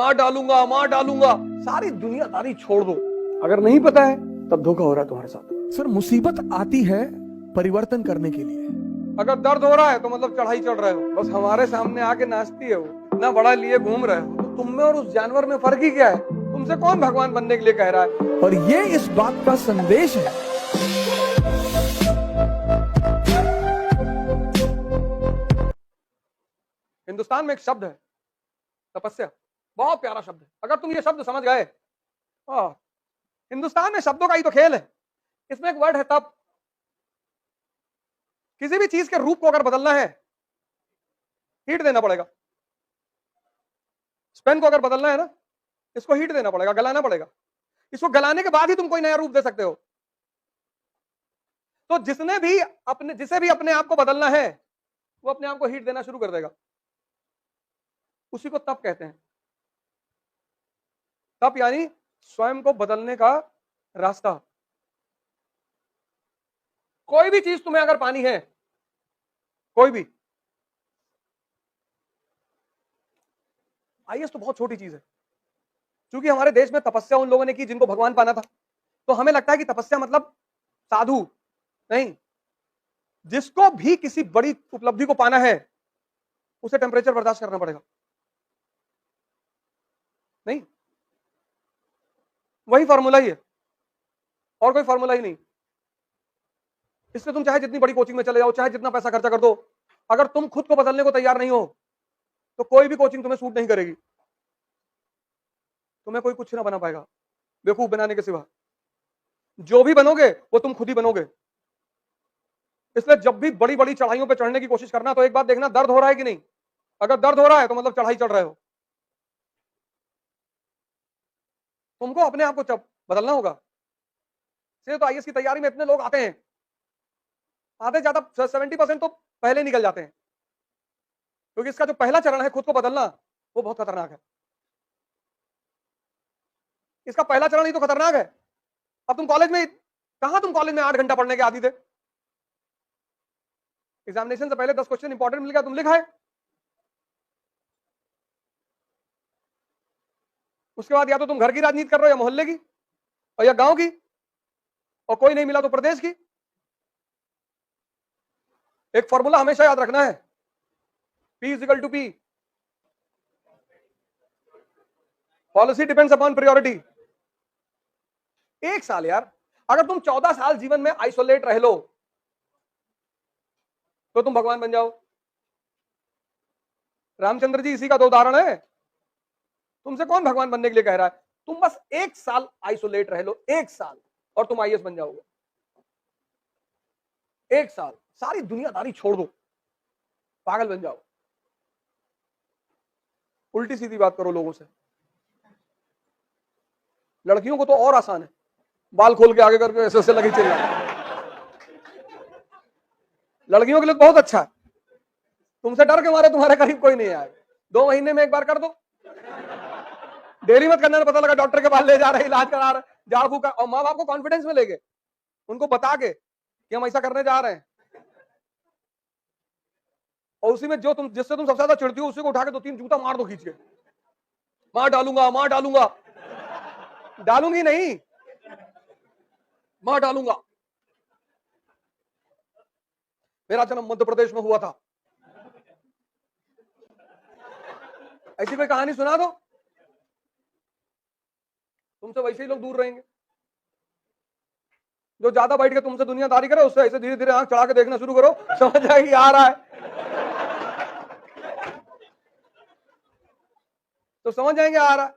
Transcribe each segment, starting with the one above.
मार डालूंगा, सारी दुनियादारी छोड़ दो। अगर नहीं पता है तब धोखा हो रहा है तुम्हारे साथ। सर, मुसीबत आती है परिवर्तन करने के लिए। अगर दर्द हो रहा है तो मतलब चढ़ाई चढ़ रहे हो। बस हमारे सामने आके नाचती है वो, इतना बड़ा लिए घूम रहे हो। तो तुम में और उस जानवर में फर्क ही क्या है? तुमसे कौन भगवान बनने के लिए कह रहा है? और ये इस बात का संदेश है। हिंदुस्तान में एक शब्द है तपस्या, बहुत प्यारा शब्द है। अगर तुम ये शब्द समझ गए, हिंदुस्तान में शब्दों का ही तो खेल है। इसमें एक वर्ड है तप। किसी भी चीज के रूप को अगर बदलना है, हीट देना पड़ेगा। पेन को अगर बदलना है ना, इसको हीट देना पड़ेगा, गलाना पड़ेगा। इसको गलाने के बाद ही तुम कोई नया रूप दे सकते हो। तो जिसे भी अपने आप को बदलना है, वो अपने आप को हीट देना शुरू कर देगा। उसी को तप कहते हैं। तप यानी स्वयं को बदलने का रास्ता। कोई भी चीज तुम्हें अगर पानी है, कोई भी, आईएएस तो बहुत छोटी चीज है। क्योंकि हमारे देश में तपस्या उन लोगों ने की जिनको भगवान पाना था, तो हमें लगता है कि तपस्या मतलब साधु। नहीं, जिसको भी किसी बड़ी उपलब्धि को पाना है, उसे टेम्परेचर बर्दाश्त करना पड़ेगा। नहीं, वही फॉर्मूला ही है, और कोई फॉर्मूला ही नहीं। इसलिए तुम चाहे जितनी बड़ी कोचिंग में चले जाओ, चाहे जितना पैसा खर्चा कर दो, अगर तुम खुद को बदलने को तैयार नहीं हो, तो कोई भी कोचिंग तुम्हें सूट नहीं करेगी। तुम्हें कोई कुछ ना बना पाएगा बेवकूफ बनाने के सिवा। जो भी बनोगे वो तुम खुद ही बनोगे। इसलिए जब भी बड़ी बड़ी चढ़ाइयों पर चढ़ने की कोशिश करना, तो एक बात देखना, दर्द हो रहा है कि नहीं। अगर दर्द हो रहा है तो मतलब चढ़ाई चढ़ रहे हो। तुमको अपने आप को बदलना होगा। इसलिए तो आईएएस की तैयारी में इतने लोग आते हैं, आधे ज्यादा 70% तो पहले निकल जाते हैं। क्योंकि इसका जो पहला चरण है खुद को बदलना, वो बहुत खतरनाक है। इसका पहला चरण ही तो खतरनाक है। अब तुम कॉलेज में, तुम कॉलेज में 8 घंटा पढ़ने के आदी थे। एग्जामिनेशन से पहले 10 क्वेश्चन इंपॉर्टेंट मिल गया, तुम लिखा है। उसके बाद या तो तुम घर की राजनीति कर रहे हो, या मोहल्ले की, और या गांव की, और कोई नहीं मिला तो प्रदेश की। एक फॉर्मूला हमेशा याद रखना है, P = P। Policy depends upon priority. एक साल यार, अगर तुम 14 साल जीवन में आइसोलेट रह लो, तो तुम भगवान बन जाओ। रामचंद्र जी इसी का तो उदाहरण है। तुमसे कौन भगवान बनने के लिए कह रहा है? तुम बस 1 साल आइसोलेट रह लो, 1 साल, और तुम आईएएस बन जाओगे। 1 साल, सारी दुनियादारी छोड़ दो, पागल बन जाओ। उल्टी सीधी बात करो लोगों से। लड़कियों को तो और आसान है, बाल खोल के आगे करके ऐसे ऐसे लगी चल रहा है। लड़कियों के लिए तो बहुत अच्छा है। तुमसे डर के मारे तुम्हारे करीब कोई नहीं आएगा। 2 महीने में एक बार कर दो। देरी मत करना, पता लगा डॉक्टर के पास ले जा रहे, इलाज करा रहे, झाड़ फूक। और माँ बाप को कॉन्फिडेंस में लेके, उनको बता के कि हम ऐसा करने जा रहे हैं, और उसी में जिससे तुम सबसे ज्यादा चिढ़ती हो, उसी को उठा के 2-3 जूता मार दो खींच के। मार डालूंगा। डालूंगी नहीं, मार डालूंगा। मेरा जन्म मध्य प्रदेश में हुआ था, ऐसी कोई कहानी सुना दो, तुमसे वैसे ही लोग दूर रहेंगे। जो ज्यादा बैठ के तुमसे दुनियादारी करे, उससे ऐसे धीरे धीरे आंख चढ़ा के देखना शुरू करो, समझ जाएगी आ रहा है। तो समझ जाएंगे आ रहा है।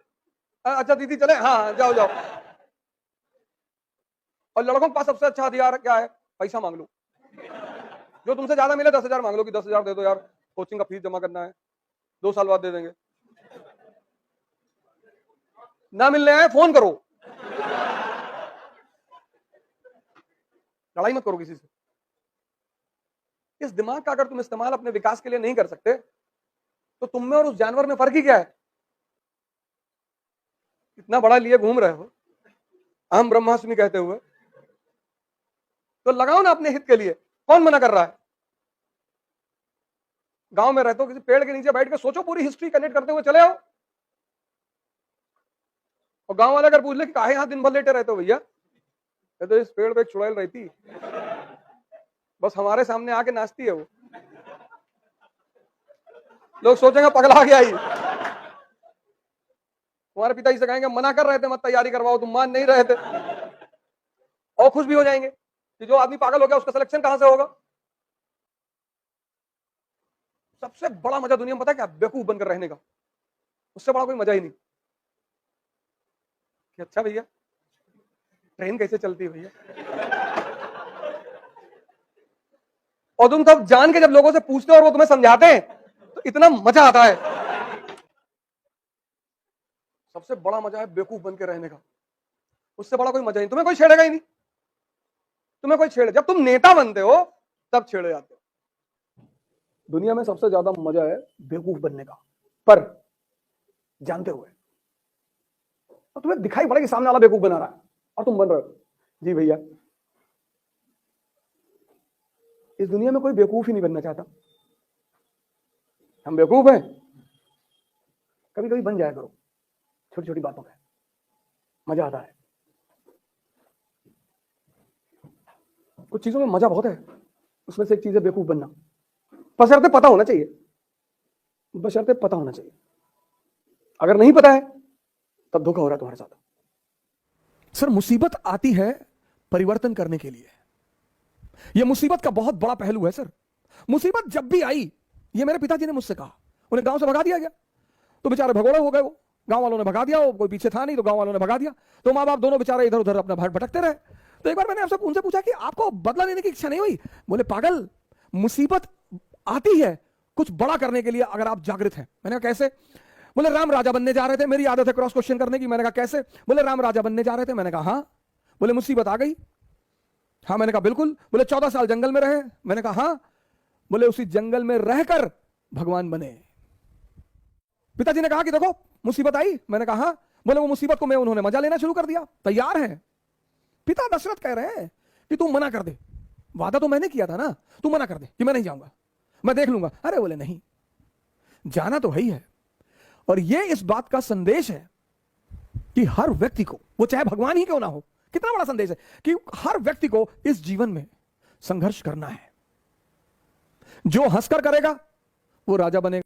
अच्छा दीदी चले, हाँ जाओ। और लड़कों के पास सबसे अच्छा हथियार क्या है? पैसा मांग लो। जो तुमसे ज्यादा मिले 10,000 मांग लो कि 10,000 दे दो यार, कोचिंग का फीस जमा करना है, 2 साल बाद दे देंगे। ना मिलने आए फोन करो, लड़ाई मत करो किसी से। इस दिमाग का अगर तुम इस्तेमाल अपने विकास के लिए नहीं कर सकते, तो तुम में और उस जानवर में फर्क ही क्या है? इतना बड़ा लिए घूम रहे हो अहम ब्रह्मास्मि कहते हुए, तो लगाओ ना अपने हित के लिए। कौन मना कर रहा है? गांव में रहते हो, किसी पेड़ के नीचे बैठ के सोचो, पूरी हिस्ट्री कनेक्ट करते हुए चले आओ। और गांव वाले अगर पूछ ले कि काहे यहाँ दिन भर लेटे रहते हो भैया, तो इस पेड़ पे एक चुड़ैल रहती, बस हमारे सामने आके नाचती है वो। लोग सोचेंगे पगला गया ही। तुम्हारे पिताजी से कहेंगे मना कर रहे थे मत तैयारी करवाओ, तुम मान नहीं रहे थे, और खुश भी हो जाएंगे कि जो आदमी पागल हो गया उसका सिलेक्शन कहां से होगा। सबसे बड़ा मजा दुनिया में पता है क्या? बेवकूफ बनकर रहने का। उससे बड़ा कोई मजा ही नहीं कि अच्छा भैया ट्रेन कैसे चलती है भैया। और तुम तब जान के जब लोगों से पूछते हो और वो तुम्हें समझाते हैं तो इतना मजा आता है। सबसे बड़ा मजा है बेवकूफ बन के रहने का, उससे बड़ा कोई मजा नहीं। तुम्हें कोई छेड़ेगा ही नहीं, तुम्हें कोई छेड़े, जब तुम नेता बनते हो तब छेड़े जाते हो। दुनिया में सबसे ज्यादा मजा है बेवकूफ बनने का, पर जानते हुए। और तुम्हें दिखाई पड़ा कि सामने वाला बेवकूफ बना रहा है और तुम बन रहे हो। जी भैया, इस दुनिया में कोई बेवकूफ ही नहीं बनना चाहता। हम बेवकूफ हैं, कभी कभी बन जाया करो, छोटी छोटी बातों में मजा आता है। कुछ चीजों में मजा बहुत है, उसमें से एक चीज है बेवकूफ बनना। बशर्ते पता होना चाहिए, बशर्ते पता होना चाहिए। अगर नहीं पता है तब धोखा हो रहा है तुम्हारे साथ। सर, मुसीबत आती है परिवर्तन करने के लिए। यह मुसीबत का बहुत बड़ा पहलू है सर। मुसीबत जब भी आई, ये मेरे पिताजी ने मुझसे कहा, उन्हें गांव से भगा दिया गया तो बेचारे भगोड़े हो गए। वो गांव वालों ने भगा दिया, वो कोई पीछे था नहीं तो गांव वालों ने भगा दिया, तो माँ बाप दोनों बेचारे इधर उधर अपना भटकते रहे। तो एक बार मैंने आपसे उनसे पूछा कि आपको बदला लेने की इच्छा नहीं हुई? बोले पागल, मुसीबत आती है कुछ बड़ा करने के लिए अगर आप जागृत हैं। मैंने कहा कैसे? बोले राम राजा बनने जा रहे थे। मेरी आदत है क्रॉस क्वेश्चन करने की। मैंने कहा कैसे? बोले राम राजा बनने जा रहे थे। मैंने कहा हाँ। बोले मुसीबत आ गई? हाँ। मैंने कहा बिल्कुल। बोले 14 साल जंगल में रहे। मैंने कहा हाँ। बोले उसी जंगल में रहकर भगवान बने। पिताजी ने कहा कि देखो मुसीबत आई। मैंने कहा हाँ। बोले वो मुसीबत को मैं उन्होंने मजा लेना शुरू कर दिया, तैयार है। पिता दशरथ कह रहे हैं कि तू मना कर दे, वादा तो मैंने किया था ना, तू मना कर दे कि मैं नहीं जाऊंगा, मैं देख लूंगा। अरे बोले नहीं, जाना तो है ही है। और यह इस बात का संदेश है कि हर व्यक्ति को, वो चाहे भगवान ही क्यों ना हो, कितना बड़ा संदेश है कि हर व्यक्ति को इस जीवन में संघर्ष करना है। जो हंसकर करेगा वो राजा बनेगा।